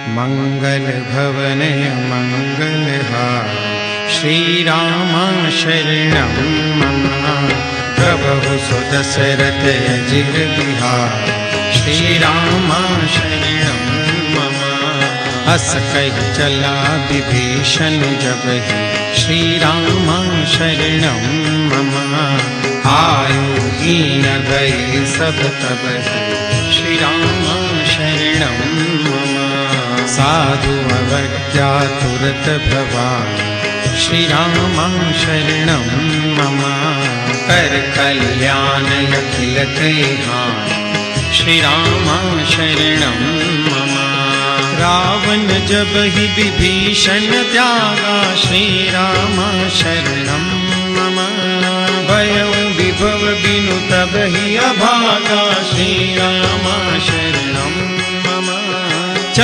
मंगल भवनय मंगलहार श्रीराम शरणं मम। प्रभु सुदशरथ अजिर बिहार श्रीराम शरणं मम। अस कहि चला विभीषण जब ही श्रीराम शरणं मम। आयु हीन भय सब तब श्रीराम शरणं मम। साधु अवज्ञा तुरत भवानि श्रीराम शरणं मम। कर कल्याण अखिल कल्याण श्रीराम शरणं मम। रावण जब ही विभीषण त्यागा श्रीराम शरणं मम। भयउ विभव बिनु तब ही अभागा श्रीराम शरणं